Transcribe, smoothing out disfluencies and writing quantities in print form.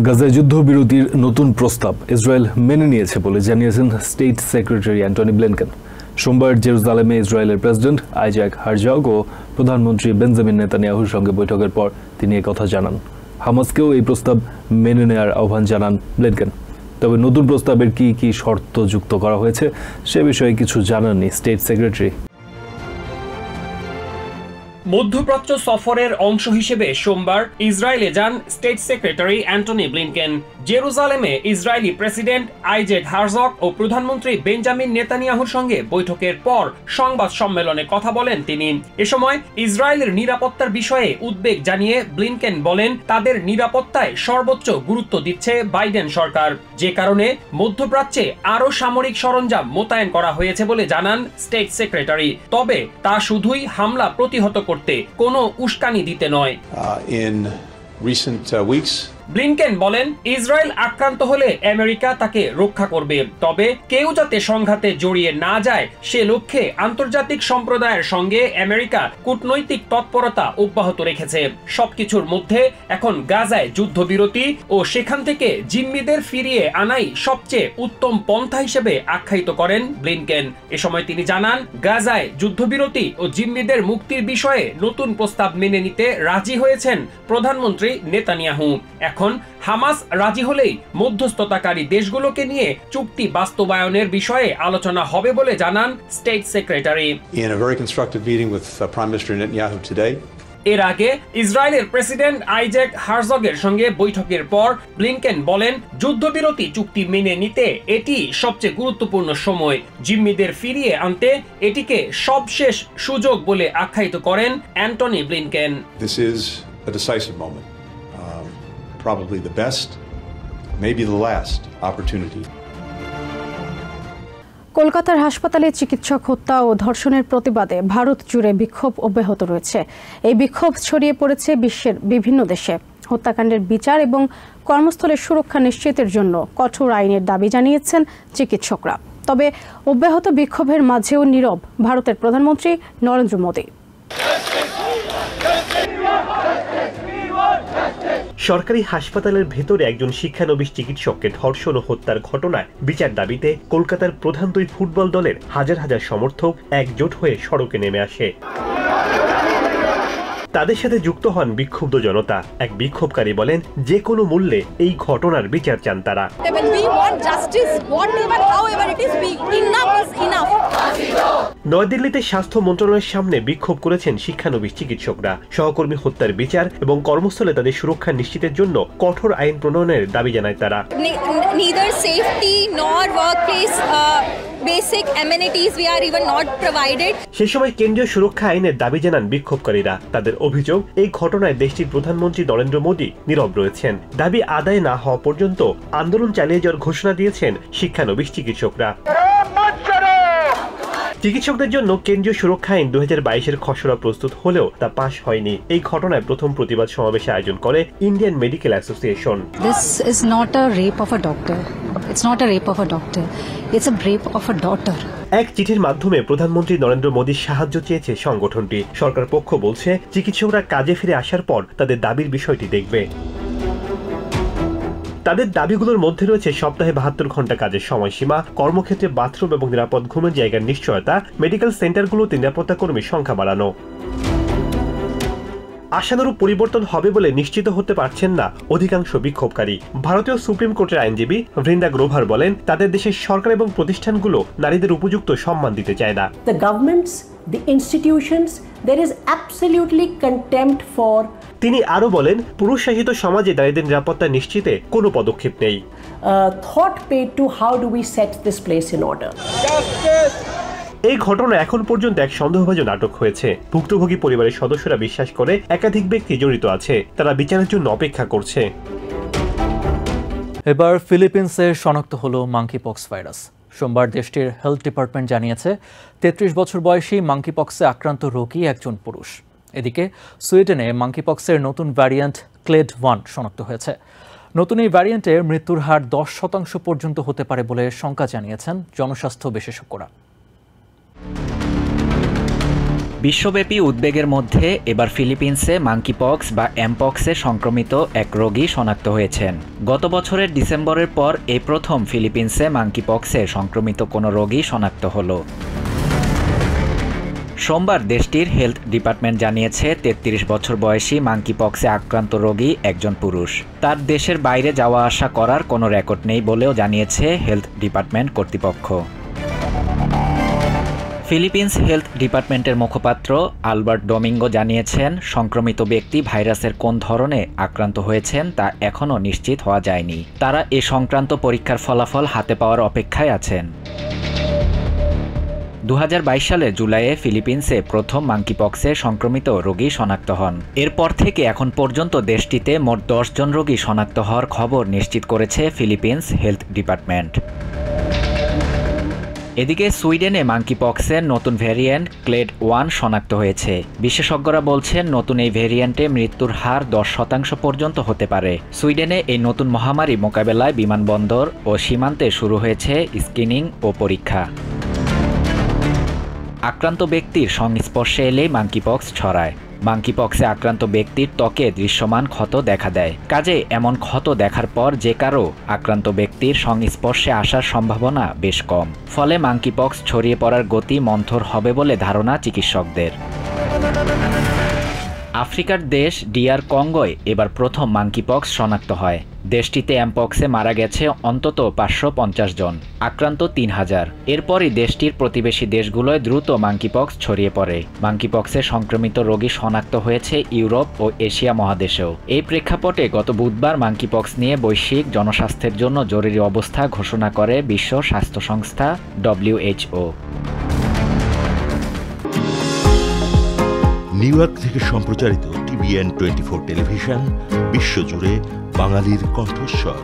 গাজায় যুদ্ধবিরতির নতুন প্রস্তাব ইসরায়েল মেনে নিয়েছে বলে জানিয়েছেন স্টেট সেক্রেটারি অ্যান্টনি ব্লিনকেন। সোমবার জেরুজালেমে ইসরায়েলের প্রেসিডেন্ট আইজাক হারজাগ ও প্রধানমন্ত্রী বেঞ্জামিন নেতানিয়াহুর সঙ্গে বৈঠকের পর তিনি একথা জানান। হামাসকেও এই প্রস্তাব মেনে নেওয়ার আহ্বান জানান ব্লিনকেন। তবে নতুন প্রস্তাবের কি কি শর্ত যুক্ত করা হয়েছে সে বিষয়ে কিছু জানাননি স্টেট সেক্রেটারি। মধ্যপ্রাচ্য সফরের অংশ হিসেবে সোমবার ইসরায়েলে যান স্টেট সেক্রেটারি অ্যান্টনি ব্লিনকেন। জেরুজালেমে ইসরায়েলি প্রেসিডেন্ট আইজাক হারজাগ ও প্রধানমন্ত্রী বেঞ্জামিন নেতানিয়াহুর সঙ্গে বৈঠকের পর সংবাদ সম্মেলনে কথা বলেন তিনি। এ সময় ইসরায়েলের নিরাপত্তার বিষয়ে উদ্বেগ জানিয়ে ব্লিনকেন বলেন, তাদের নিরাপত্তায় সর্বোচ্চ গুরুত্ব দিচ্ছে বাইডেন সরকার, যে কারণে মধ্যপ্রাচ্যে আরও সামরিক সরঞ্জাম মোতায়েন করা হয়েছে বলে জানান স্টেট সেক্রেটারি। তবে তা শুধুই হামলা প্রতিহত করতে কোনো উস্কানি দিতে নয়। ব্লিনকেন বলেন, ইসরায়েল আক্রান্ত হলে আমেরিকা তাকে রক্ষা করবে, তবে কেউ যাতে সংঘাতে জড়িয়ে না যায় সে লক্ষ্যে আন্তর্জাতিক সম্প্রদায়ের সঙ্গে আমেরিকা কূটনৈতিক তৎপরতা অব্যাহত রেখেছে। সবকিছুর মধ্যে এখন গাজায় যুদ্ধবিরতি ও সেখান থেকে জিম্মিদের ফিরিয়ে আনাই সবচেয়ে উত্তম পন্থা হিসেবে আখ্যায়িত করেন ব্লিনকেন। এ সময় তিনি জানান, গাজায় যুদ্ধবিরতি ও জিম্মিদের মুক্তির বিষয়ে নতুন প্রস্তাব মেনে নিতে রাজি হয়েছেন প্রধানমন্ত্রী নেতানিয়াহু। এখন হামাস রাজি হলেই মধ্যস্থতাকারী দেশগুলোকে নিয়ে চুক্তি বাস্তবায়নের বিষয়ে আলোচনা হবে বলে জানান স্টেট সেক্রেটারি। এর আগে ইসরায়েলের প্রেসিডেন্ট আইজাক হারজাগের সঙ্গে বৈঠকের পর ব্লিনকেন বলেন, যুদ্ধবিরতি চুক্তি মেনে নিতে এটি সবচেয়ে গুরুত্বপূর্ণ সময়। জিম্মিদের ফিরিয়ে আনতে এটিকে সবশেষ সুযোগ বলে আখ্যায়িত করেন Antony Blinken. This is a decisive moment. Probably the best, maybe the last opportunity. কলকাতার হাসপাতালে চিকিৎসক হত্যা ও ধর্ষণের প্রতিবাদে ভারত জুড়ে বিক্ষোভ অব্যাহত রয়েছে। এই বিক্ষোভ ছড়িয়ে পড়েছে বিশ্বের বিভিন্ন দেশে। হত্যাকাণ্ডের বিচার এবং কর্মস্থলের সুরক্ষা নিশ্চিতের জন্য কঠোর আইনের দাবি জানিয়েছেন চিকিৎসকরা। তবে অব্যাহত বিক্ষোভের মাঝেও নীরব ভারতের প্রধানমন্ত্রী নরেন্দ্র মোদী। সরকারি হাসপাতালের ভেতরে একজন শিক্ষানবিশ চিকিৎসককে ধর্ষণ ও হত্যার ঘটনায় বিচার দাবিতে কলকাতার প্রধান দুই ফুটবল দলের হাজার হাজার সমর্থক একজোট হয়ে সড়কে নেমে আসে। তাদের সাথে যুক্ত হন বিক্ষুব্ধ জনতা। এক বিক্ষোভকারী বলেন, যে কোনো মূল্যে এই ঘটনার বিচার চান তারা। নয়াদিল্লিতে স্বাস্থ্য মন্ত্রণালয়ের সামনে বিক্ষোভ করেছেন শিক্ষানবিশ চিকিৎসকরা। সহকর্মী হত্যার বিচার এবং কর্মস্থলে তাদের সুরক্ষা নিশ্চিতের জন্য কঠোর আইন প্রণয়নের দাবি জানায় তারা। Neither safety nor workplace basic amenities we are even not provided. সে সময় কেন্দ্রীয় সুরক্ষা আইনের দাবি জানান বিক্ষোভকারীরা। তাদের অভিযোগ, এই ঘটনায় দেশটির প্রধানমন্ত্রী নরেন্দ্র মোদী নীরব রয়েছেন। দাবি আদায় না হওয়া পর্যন্ত আন্দোলন চালিয়ে যাওয়ার ঘোষণা দিয়েছেন শিক্ষানবিশ চিকিৎসকরা। চিকিৎসকদের জন্য কেন্দ্রীয় সুরক্ষা আইন 2022-এর খসড়া প্রস্তুত হলেও তা পাশ হয়নি। এই ঘটনায় প্রথম প্রতিবাদ সমাবেশে আয়োজন করে Indian medical association. This is not a rape of a doctor. It's not a rape of a doctor. It's a rape of a daughter. এক চিঠির মাধ্যমে প্রধানমন্ত্রী নরেন্দ্র মোদীর সাহায্য চেয়েছে সংগঠনটি। সরকার পক্ষ বলছে, চিকিৎসকরা কাজে ফিরে আসার পর তাদের দাবির বিষয়টি দেখবে। তাদের দাবিগুলোর মধ্যে রয়েছে সপ্তাহে 72 ঘন্টা কাজের সময়সীমা, কর্মক্ষেত্রে বাথরুম এবং নিরাপদ ঘুমের জায়গার নিশ্চয়তা, মেডিকেল সেন্টারগুলোতে নিরাপত্তা কর্মীর সংখ্যা বাড়ানো। আশানুরূপ পরিবর্তন হবে বলে নিশ্চিত হতে পারছেন না অধিকাংশ বিক্ষোভকারী। ভারতীয় সুপ্রিম কোর্টের আইনজীবী বৃন্দা গ্রোভার বলেন, তাদের দেশের সরকার এবং প্রতিষ্ঠানগুলো নারীদের উপযুক্ত সম্মান দিতে চায় না। The governments, the institutions, there is absolutely contempt for. তিনি আরো বলেন, পুরুষ শাসিত সমাজে নারীদের নিরাপত্তা নিশ্চিতে কোনো পদক্ষেপ নেই। Thought paid to how do we set this place in order. এই ঘটনা এখন পর্যন্ত এক সন্দেহভাজন নাটক হয়েছে। ভুক্তভোগী পরিবারের সদস্যরা বিশ্বাস করে একাধিক ব্যক্তি জড়িত আছে। তারা বিচারের জন্য অপেক্ষা করছে। এবার ফিলিপিন্সে শনাক্ত হলো মাঙ্কিপক্স ভাইরাস। সোমবার দেশটির হেলথ ডিপার্টমেন্ট জানিয়েছে, 33 বছর বয়সী মাঙ্কিপক্সে আক্রান্ত রোগী একজন পুরুষ। এদিকে সুইডেনে মাঙ্কিপক্সের নতুন ভ্যারিয়েন্ট ক্লেড 1 শনাক্ত হয়েছে। নতুন এই ভ্যারিয়েন্টের মৃত্যুর হার 10% পর্যন্ত হতে পারে বলে শঙ্কা জানিয়েছেন জনস্বাস্থ্য বিশেষজ্ঞরা। বিশ্বব্যাপী উদ্বেগের মধ্যে এবার ফিলিপিন্সে মাঙ্কিপক্স বা এমপক্সে সংক্রমিত এক রোগী শনাক্ত হয়েছেন। গত বছরের ডিসেম্বরের পর এই প্রথম ফিলিপিন্সে মাঙ্কিপক্সে সংক্রমিত কোনো রোগী শনাক্ত হলো। সোমবার দেশটির হেলথ ডিপার্টমেন্ট জানিয়েছে ৩৩ বছর বয়সী মাঙ্কিপক্সে আক্রান্ত রোগী একজন পুরুষ। তার দেশের বাইরে যাওয়া আসা করার কোনো রেকর্ড নেই বলেও জানিয়েছে হেলথ ডিপার্টমেন্ট কর্তৃপক্ষ। ফিলিপিন্স হেলথ ডিপার্টমেন্টের মুখপাত্র আলবার্ট ডোমিঙ্গো জানিয়েছেন, সংক্রমিত ব্যক্তি ভাইরাসের কোন ধরনে আক্রান্ত হয়েছেন তা এখনও নিশ্চিত হওয়া যায়নি। তারা এ সংক্রান্ত পরীক্ষার ফলাফল হাতে পাওয়ার অপেক্ষায় আছেন। 2022 সালের জুলাইয়ে ফিলিপিন্সে প্রথম মাঙ্কিপক্সে সংক্রমিত রোগী শনাক্ত হন। এরপর থেকে এখন পর্যন্ত দেশটিতে মোট 10 জন রোগী শনাক্ত হওয়ার খবর নিশ্চিত করেছে ফিলিপিন্স হেলথ ডিপার্টমেন্ট। এদিকে সুইডেনে মাঙ্কিপক্সের নতুন ভ্যারিয়েন্ট ক্লেড 1 শনাক্ত হয়েছে। বিশেষজ্ঞরা বলছেন নতুন এই ভ্যারিয়েন্টে মৃত্যুর হার 10% পর্যন্ত হতে পারে। সুইডেনে এই নতুন মহামারী মোকাবেলায় বিমানবন্দর ও সীমান্তে শুরু হয়েছে স্ক্রিনিং ও পরীক্ষা। আক্রান্ত ব্যক্তির সংস্পর্শে এলেই মাঙ্কিপক্স ছড়ায়। মাঙ্কিপক্সে আক্রান্ত ব্যক্তির ত্বকে দৃশ্যমান ক্ষত দেখা দেয়। কাজে এমন ক্ষত দেখার পর যে কারো আক্রান্ত ব্যক্তির সংস্পর্শে আসার সম্ভাবনা বেশ কম। ফলে মাঙ্কিপক্স ছড়িয়ে পড়ার গতি মন্থর হবে বলে ধারণা চিকিৎসকদের। আফ্রিকার দেশ ডিআর কঙ্গোয় এবার প্রথম মাঙ্কিপক্স শনাক্ত হয়। দেশটিতে এমপক্সে মারা গেছে অন্তত 550 জন, আক্রান্ত 3000। এরপরই দেশটির প্রতিবেশী দেশগুলোয় দ্রুত মাঙ্কিপক্স ছড়িয়ে পড়ে। মাঙ্কিপক্সে সংক্রমিত রোগী শনাক্ত হয়েছে ইউরোপ ও এশিয়া মহাদেশেও। এই প্রেক্ষাপটে গত বুধবার মাঙ্কিপক্স নিয়ে বৈশ্বিক জনস্বাস্থ্যের জন্য জরুরি অবস্থা ঘোষণা করে বিশ্ব স্বাস্থ্য সংস্থা WHO। নিউ ইয়র্ক থেকে সম্প্রচারিত TVN 24 টেলিভিশন বিশ্বজুড়ে বাঙালির কণ্ঠস্বর।